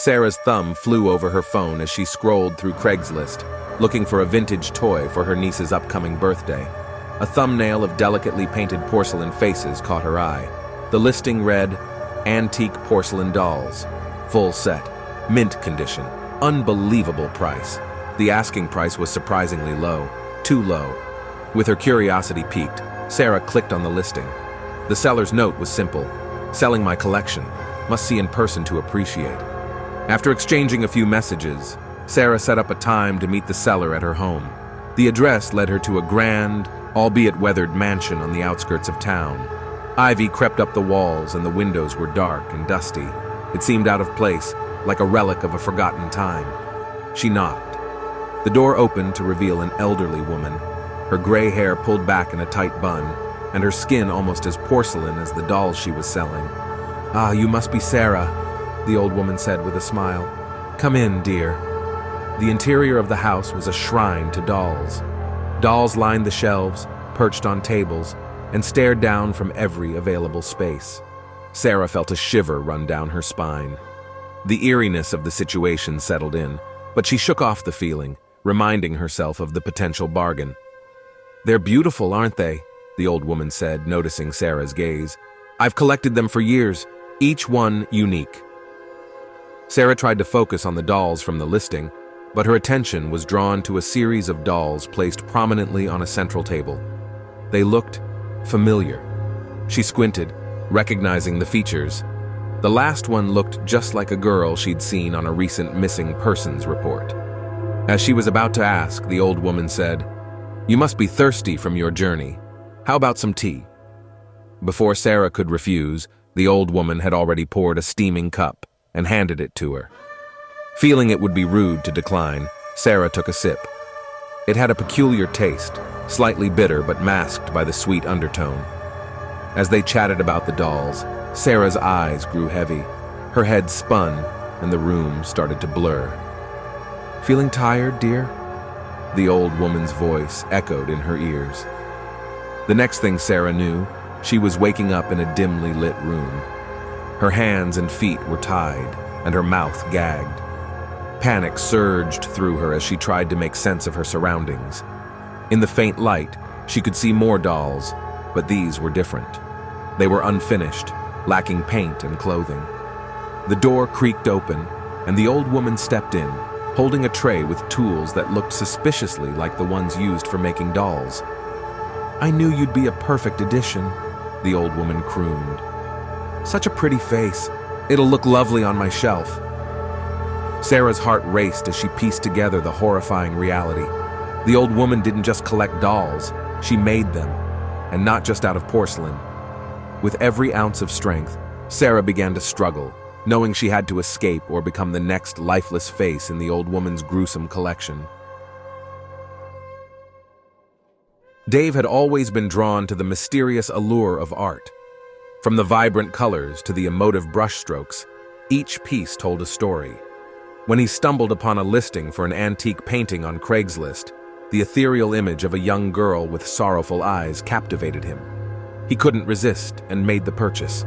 Sarah's thumb flew over her phone as she scrolled through Craigslist, looking for a vintage toy for her niece's upcoming birthday. A thumbnail of delicately painted porcelain faces caught her eye. The listing read, "Antique porcelain dolls. Full set. Mint condition. Unbelievable price." The asking price was surprisingly low. Too low. With her curiosity piqued, Sarah clicked on the listing. The seller's note was simple. "Selling my collection. Must see in person to appreciate." After exchanging a few messages, Sarah set up a time to meet the seller at her home. The address led her to a grand, albeit weathered mansion on the outskirts of town. Ivy crept up the walls and the windows were dark and dusty. It seemed out of place, like a relic of a forgotten time. She knocked. The door opened to reveal an elderly woman, her gray hair pulled back in a tight bun, and her skin almost as porcelain as the dolls she was selling. "Ah, you must be Sarah," the old woman said with a smile. "Come in, dear." The interior of the house was a shrine to dolls. Dolls lined the shelves, perched on tables, and stared down from every available space. Sarah felt a shiver run down her spine. The eeriness of the situation settled in, but she shook off the feeling, reminding herself of the potential bargain. "They're beautiful, aren't they?" the old woman said, noticing Sarah's gaze. "I've collected them for years, each one unique." Sarah tried to focus on the dolls from the listing, but her attention was drawn to a series of dolls placed prominently on a central table. They looked familiar. She squinted, recognizing the features. The last one looked just like a girl she'd seen on a recent missing persons report. As she was about to ask, the old woman said, "You must be thirsty from your journey. How about some tea?" Before Sarah could refuse, the old woman had already poured a steaming cup and handed it to her. Feeling it would be rude to decline, Sarah took a sip. It had a peculiar taste, slightly bitter but masked by the sweet undertone. As they chatted about the dolls, Sarah's eyes grew heavy. Her head spun, and the room started to blur. "Feeling tired, dear?" The old woman's voice echoed in her ears. The next thing Sarah knew, she was waking up in a dimly lit room. Her hands and feet were tied, and her mouth gagged. Panic surged through her as she tried to make sense of her surroundings. In the faint light, she could see more dolls, but these were different. They were unfinished, lacking paint and clothing. The door creaked open, and the old woman stepped in, holding a tray with tools that looked suspiciously like the ones used for making dolls. "I knew you'd be a perfect addition," the old woman crooned. "Such a pretty face. It'll look lovely on my shelf." Sarah's heart raced as she pieced together the horrifying reality. The old woman didn't just collect dolls, she made them, and not just out of porcelain. With every ounce of strength, Sarah began to struggle, knowing she had to escape or become the next lifeless face in the old woman's gruesome collection. Dave had always been drawn to the mysterious allure of art. From the vibrant colors to the emotive brushstrokes, each piece told a story. When he stumbled upon a listing for an antique painting on Craigslist, the ethereal image of a young girl with sorrowful eyes captivated him. He couldn't resist and made the purchase.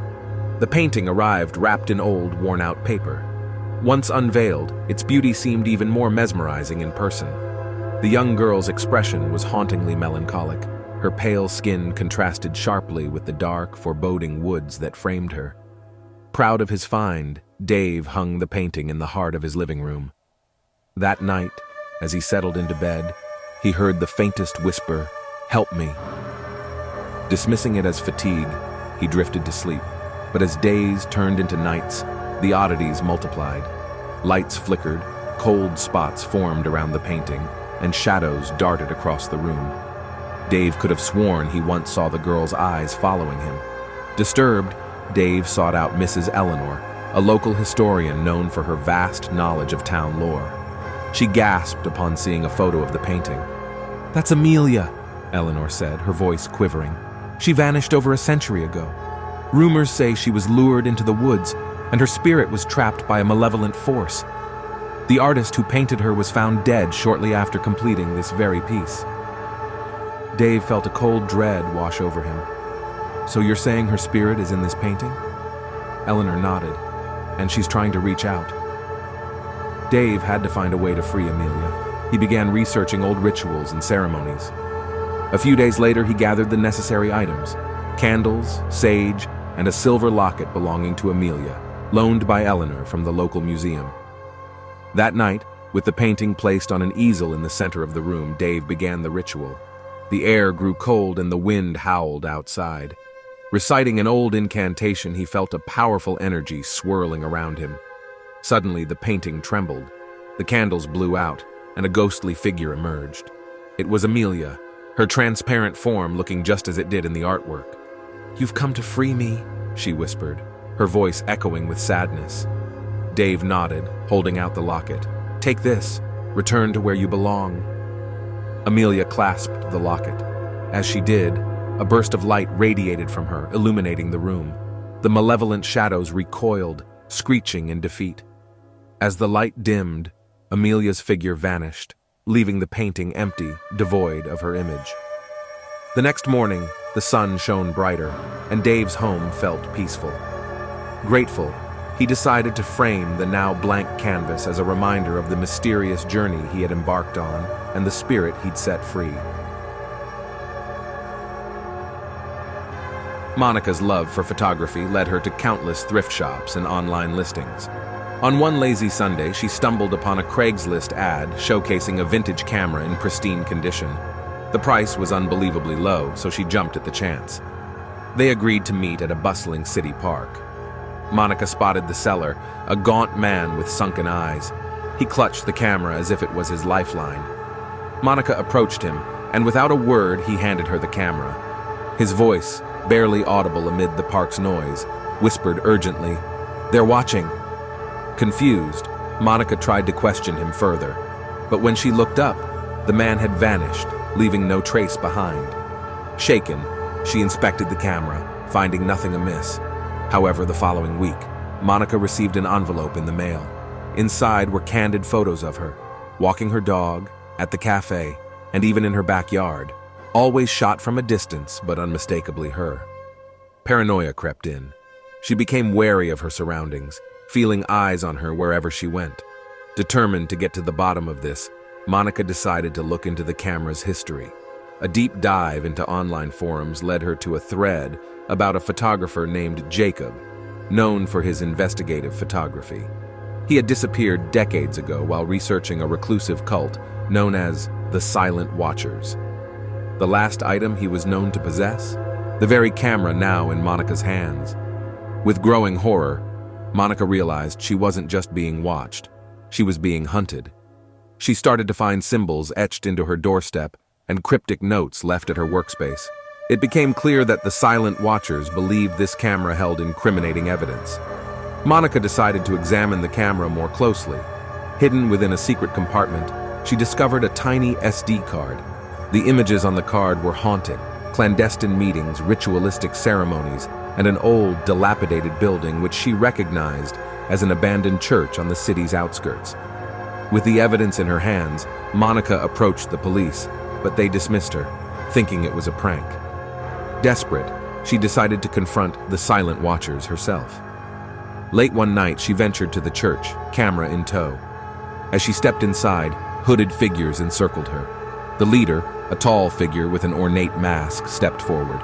The painting arrived wrapped in old, worn-out paper. Once unveiled, its beauty seemed even more mesmerizing in person. The young girl's expression was hauntingly melancholic. Her pale skin contrasted sharply with the dark, foreboding woods that framed her. Proud of his find, Dave hung the painting in the heart of his living room. That night, as he settled into bed, he heard the faintest whisper, "Help me." Dismissing it as fatigue, he drifted to sleep. But as days turned into nights, the oddities multiplied. Lights flickered, cold spots formed around the painting, and shadows darted across the room. Dave could have sworn he once saw the girl's eyes following him. Disturbed, Dave sought out Mrs. Eleanor, a local historian known for her vast knowledge of town lore. She gasped upon seeing a photo of the painting. "That's Amelia," Eleanor said, her voice quivering. "She vanished over a century ago. Rumors say she was lured into the woods, and her spirit was trapped by a malevolent force. The artist who painted her was found dead shortly after completing this very piece." Dave felt a cold dread wash over him. "So you're saying her spirit is in this painting?" Eleanor nodded. "And she's trying to reach out." Dave had to find a way to free Amelia. He began researching old rituals and ceremonies. A few days later, he gathered the necessary items: candles, sage, and a silver locket belonging to Amelia, loaned by Eleanor from the local museum. That night, with the painting placed on an easel in the center of the room, Dave began the ritual. The air grew cold and the wind howled outside. Reciting an old incantation, he felt a powerful energy swirling around him. Suddenly, the painting trembled. The candles blew out, and a ghostly figure emerged. It was Amelia, her transparent form looking just as it did in the artwork. "You've come to free me," she whispered, her voice echoing with sadness. Dave nodded, holding out the locket. "Take this. Return to where you belong." Amelia clasped the locket. As she did, a burst of light radiated from her, illuminating the room. The malevolent shadows recoiled, screeching in defeat. As the light dimmed, Amelia's figure vanished, leaving the painting empty, devoid of her image. The next morning, the sun shone brighter, and Dave's home felt peaceful. Grateful, he decided to frame the now blank canvas as a reminder of the mysterious journey he had embarked on and the spirit he'd set free. Monica's love for photography led her to countless thrift shops and online listings. On one lazy Sunday, she stumbled upon a Craigslist ad showcasing a vintage camera in pristine condition. The price was unbelievably low, so she jumped at the chance. They agreed to meet at a bustling city park. Monica spotted the seller, a gaunt man with sunken eyes. He clutched the camera as if it was his lifeline. Monica approached him, and without a word, he handed her the camera. His voice, barely audible amid the park's noise, whispered urgently, "They're watching." Confused, Monica tried to question him further, but when she looked up, the man had vanished, leaving no trace behind. Shaken, she inspected the camera, finding nothing amiss. However, the following week, Monica received an envelope in the mail. Inside were candid photos of her, walking her dog, at the cafe, and even in her backyard, always shot from a distance but unmistakably her. Paranoia crept in. She became wary of her surroundings, feeling eyes on her wherever she went. Determined to get to the bottom of this, Monica decided to look into the camera's history. A deep dive into online forums led her to a thread about a photographer named Jacob, known for his investigative photography. He had disappeared decades ago while researching a reclusive cult known as the Silent Watchers. The last item he was known to possess? The very camera now in Monica's hands. With growing horror, Monica realized she wasn't just being watched, she was being hunted. She started to find symbols etched into her doorstep and cryptic notes left at her workspace. It became clear that the Silent Watchers believed this camera held incriminating evidence. Monica decided to examine the camera more closely. Hidden within a secret compartment, she discovered a tiny SD card. The images on the card were haunting: clandestine meetings, ritualistic ceremonies, and an old, dilapidated building which she recognized as an abandoned church on the city's outskirts. With the evidence in her hands, Monica approached the police, but they dismissed her, thinking it was a prank. Desperate, she decided to confront the Silent Watchers herself. Late one night, she ventured to the church, camera in tow. As she stepped inside, hooded figures encircled her. The leader, a tall figure with an ornate mask, stepped forward.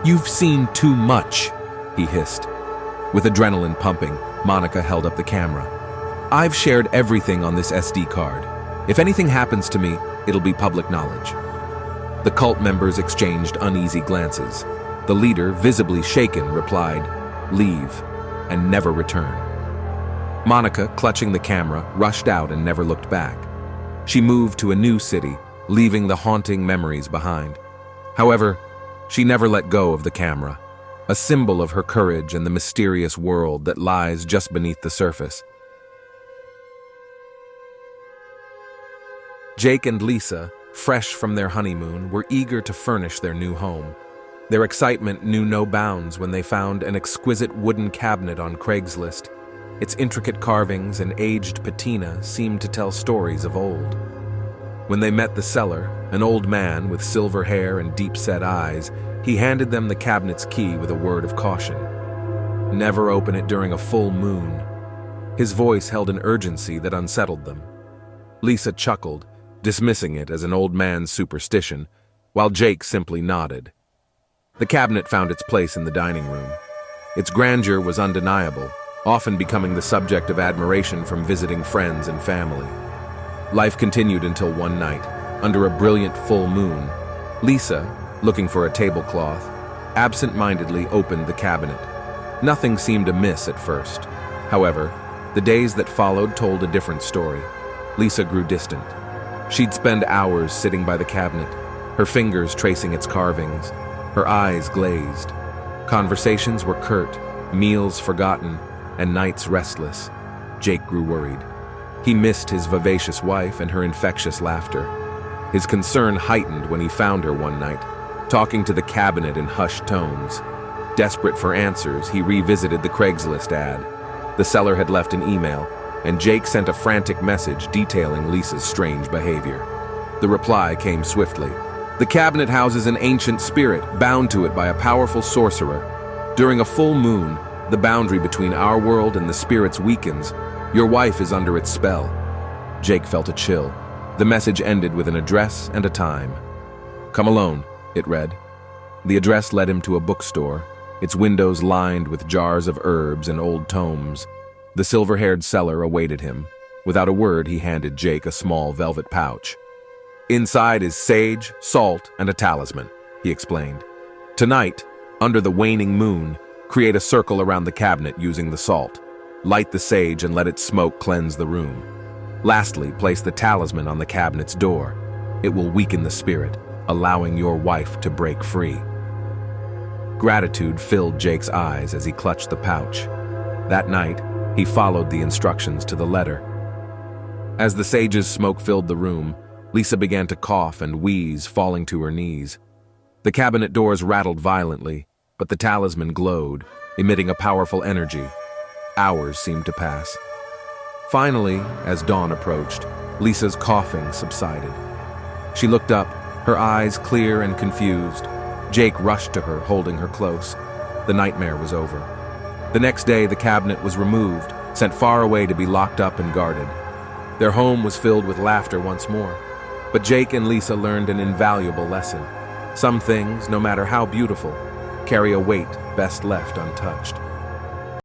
"You've seen too much," he hissed. With adrenaline pumping, Monica held up the camera. "I've shared everything on this SD card. If anything happens to me, it'll be public knowledge." The cult members exchanged uneasy glances. The leader, visibly shaken, replied, "Leave, and never return." Monica, clutching the camera, rushed out and never looked back. She moved to a new city, leaving the haunting memories behind. However, she never let go of the camera, a symbol of her courage and the mysterious world that lies just beneath the surface. Jake and Lisa, fresh from their honeymoon, were eager to furnish their new home. Their excitement knew no bounds when they found an exquisite wooden cabinet on Craigslist. Its intricate carvings and aged patina seemed to tell stories of old. When they met the seller, an old man with silver hair and deep-set eyes, he handed them the cabinet's key with a word of caution. Never open it during a full moon. His voice held an urgency that unsettled them. Lisa chuckled, dismissing it as an old man's superstition, while Jake simply nodded. The cabinet found its place in the dining room. Its grandeur was undeniable, often becoming the subject of admiration from visiting friends and family. Life continued until one night, under a brilliant full moon. Lisa, looking for a tablecloth, absent-mindedly opened the cabinet. Nothing seemed amiss at first. However, the days that followed told a different story. Lisa grew distant. She'd spend hours sitting by the cabinet, her fingers tracing its carvings, her eyes glazed. Conversations were curt, meals forgotten, and nights restless. Jake grew worried. He missed his vivacious wife and her infectious laughter. His concern heightened when he found her one night, talking to the cabinet in hushed tones. Desperate for answers, he revisited the Craigslist ad. The seller had left an email, and Jake sent a frantic message detailing Lisa's strange behavior. The reply came swiftly. The cabinet houses an ancient spirit, bound to it by a powerful sorcerer. During a full moon, the boundary between our world and the spirit's weakens. Your wife is under its spell. Jake felt a chill. The message ended with an address and a time. Come alone, it read. The address led him to a bookstore, its windows lined with jars of herbs and old tomes. The silver-haired seller awaited him. Without a word, he handed Jake a small velvet pouch. Inside is sage, salt, and a talisman, he explained. Tonight, under the waning moon, create a circle around the cabinet using the salt. Light the sage and let its smoke cleanse the room. Lastly, place the talisman on the cabinet's door. It will weaken the spirit, allowing your wife to break free. Gratitude filled Jake's eyes as he clutched the pouch. That night, he followed the instructions to the letter. As the sage's smoke filled the room, Lisa began to cough and wheeze, falling to her knees. The cabinet doors rattled violently, but the talisman glowed, emitting a powerful energy. Hours seemed to pass. Finally, as dawn approached, Lisa's coughing subsided. She looked up, her eyes clear and confused. Jake rushed to her, holding her close. The nightmare was over. The next day, the cabinet was removed, sent far away to be locked up and guarded. Their home was filled with laughter once more. But Jake and Lisa learned an invaluable lesson. Some things, no matter how beautiful, carry a weight best left untouched.